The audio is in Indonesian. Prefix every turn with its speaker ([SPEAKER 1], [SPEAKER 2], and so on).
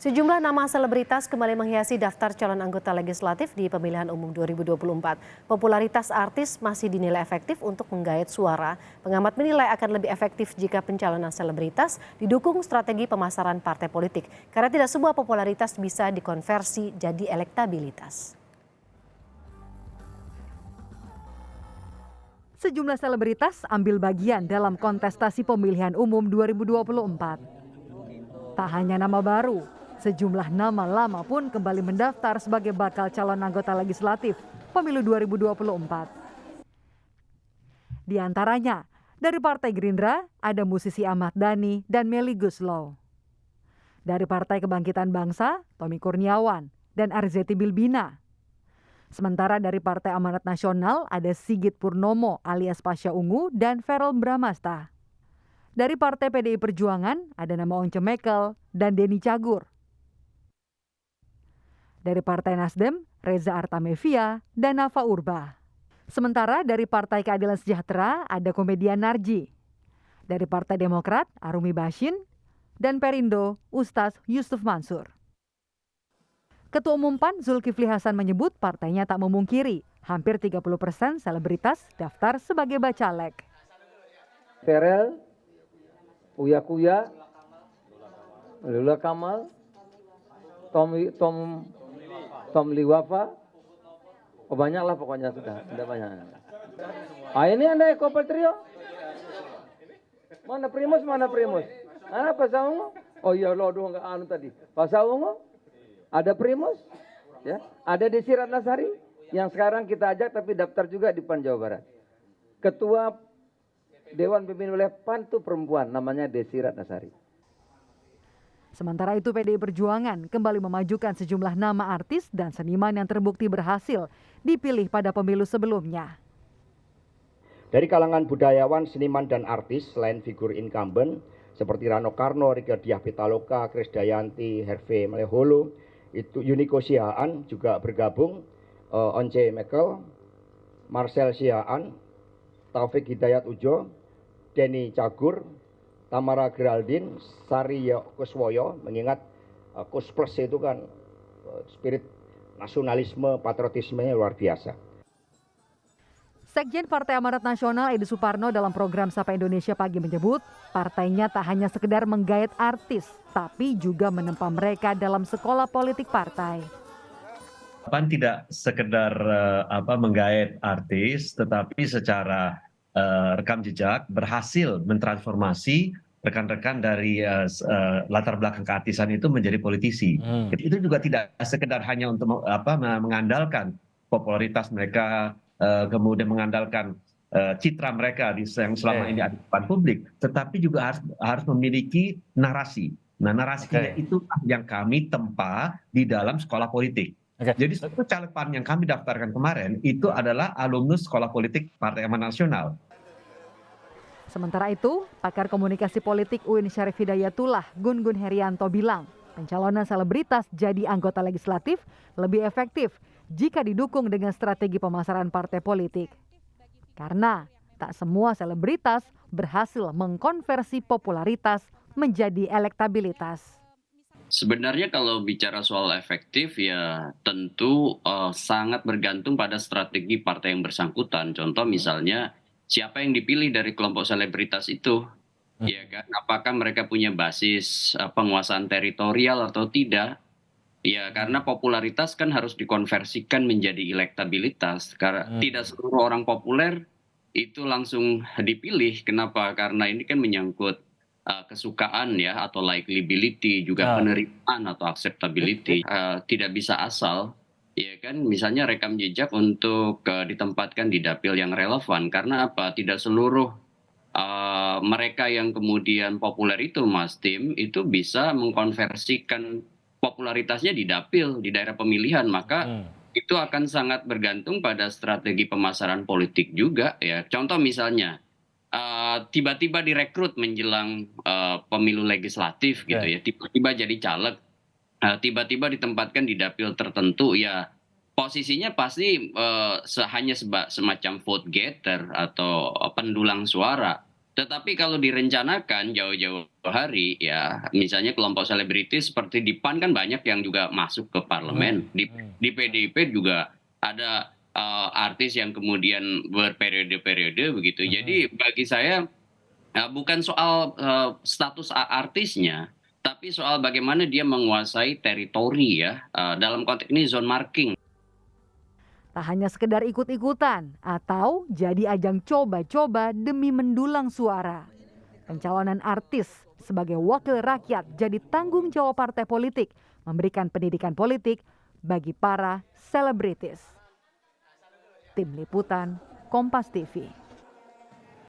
[SPEAKER 1] Sejumlah nama selebritas kembali menghiasi daftar calon anggota legislatif di pemilihan umum 2024. Popularitas artis masih dinilai efektif untuk menggait suara. Pengamat menilai akan lebih efektif jika pencalonan selebritas didukung strategi pemasaran partai politik. Karena tidak semua popularitas bisa dikonversi jadi elektabilitas.
[SPEAKER 2] Sejumlah selebritas ambil bagian dalam kontestasi pemilihan umum 2024. Tak hanya nama baru, sejumlah nama lama pun kembali mendaftar sebagai bakal calon anggota legislatif pemilu 2024. Di antaranya, dari Partai Gerindra ada musisi Ahmad Dhani dan Melly Goeslaw. Dari Partai Kebangkitan Bangsa, Tommy Kurniawan dan Arzetti Bilbina. Sementara dari Partai Amanat Nasional ada Sigit Purnomo alias Pasha Ungu dan Verrel Bramasta. Dari Partai PDI Perjuangan ada nama Once Mekel dan Denny Cagur. Dari Partai Nasdem, Reza Artamevia dan Nafa Urbah. Sementara dari Partai Keadilan Sejahtera ada komedian Narji. Dari Partai Demokrat, Arumi Bashin. Dan Perindo, Ustaz Yusuf Mansur. Ketua Umum PAN Zulkifli Hasan menyebut partainya tak memungkiri hampir 30% selebritas daftar sebagai bacalek.
[SPEAKER 3] Verrel, Uya Kuya, Lula Kamal, Tom Liwafa, banyak lah pokoknya sudah banyak. Ini Anda Ekopel Trio? Mana Primus? Pasha Ungu? Oh iya loh, nggak anu tadi. Pasha Ungu? Ada Primus? Ya, ada Desi Ratnasari yang sekarang kita ajak tapi daftar juga di PAN Jawa Barat. Ketua Dewan Pimpinan Wilayah PAN itu perempuan, namanya Desi Ratnasari.
[SPEAKER 2] Sementara itu PDI Perjuangan kembali memajukan sejumlah nama artis dan seniman yang terbukti berhasil dipilih pada pemilu sebelumnya.
[SPEAKER 4] Dari kalangan budayawan, seniman dan artis selain figur incumbent seperti Rano Karno, Rieke Diah Pitaloka, Krisdayanti, Herve Maleholo, itu Yuniko Sihaan juga bergabung, Once Mekel, Marcel Sihaan, Taufik Hidayat Ujo, Denny Cagur, Tamara Geraldine, Sari Kuswoyo, mengingat Kus Plus itu kan spirit nasionalisme, patriotismenya luar biasa.
[SPEAKER 2] Sekjen Partai Amanat Nasional Edi Suparno dalam program Sapa Indonesia Pagi menyebut partainya tak hanya sekedar menggait artis, tapi juga menempa mereka dalam sekolah politik partai.
[SPEAKER 5] PAN tidak sekedar menggait artis, tetapi secara rekam jejak berhasil mentransformasi rekan-rekan dari latar belakang keartisan itu menjadi politisi. Itu juga tidak sekedar hanya untuk mengandalkan popularitas mereka, kemudian mengandalkan citra mereka yang selama ini ada di depan publik, tetapi juga harus memiliki narasi. Nah, narasinya itu yang kami tempa di dalam sekolah politik. Jadi satu caleg PAN yang kami daftarkan kemarin itu adalah alumnus sekolah politik Partai Amanat Nasional.
[SPEAKER 2] Sementara itu, pakar komunikasi politik UIN Syarif Hidayatullah Gun Gun Herianto bilang, pencalonan selebritas jadi anggota legislatif lebih efektif jika didukung dengan strategi pemasaran partai politik. Karena tak semua selebritas berhasil mengkonversi popularitas menjadi elektabilitas.
[SPEAKER 6] Sebenarnya kalau bicara soal efektif ya tentu sangat bergantung pada strategi partai yang bersangkutan. Contoh misalnya siapa yang dipilih dari kelompok selebritas itu, ya kan? Apakah mereka punya basis penguasaan teritorial atau tidak? Ya karena popularitas kan harus dikonversikan menjadi elektabilitas. Karena tidak seluruh orang populer itu langsung dipilih. Kenapa? Karena ini kan menyangkut kesukaan ya atau likability, juga penerimaan atau acceptability. Tidak bisa asal, ya kan, misalnya rekam jejak untuk ditempatkan di dapil yang relevan. Karena apa? Tidak seluruh mereka yang kemudian populer itu, Mas Tim, itu bisa mengkonversikan popularitasnya di dapil, di daerah pemilihan. Maka itu akan sangat bergantung pada strategi pemasaran politik juga ya. Contoh misalnya tiba-tiba direkrut menjelang pemilu legislatif gitu ya, tiba-tiba jadi caleg, tiba-tiba ditempatkan di dapil tertentu ya, posisinya pasti hanya semacam vote getter atau pendulang suara. Tetapi kalau direncanakan jauh-jauh hari ya, misalnya kelompok selebritis seperti di PAN kan banyak yang juga masuk ke parlemen. Di PDIP juga ada artis yang kemudian berperiode-periode begitu. Jadi bagi saya bukan soal status artisnya, tapi soal bagaimana dia menguasai teritori ya. Dalam konteks ini zone marking.
[SPEAKER 2] Tak hanya sekedar ikut-ikutan atau jadi ajang coba-coba demi mendulang suara. Pencalonan artis sebagai wakil rakyat jadi tanggung jawab partai politik memberikan pendidikan politik bagi para selebritis. Tim Liputan, Kompas TV.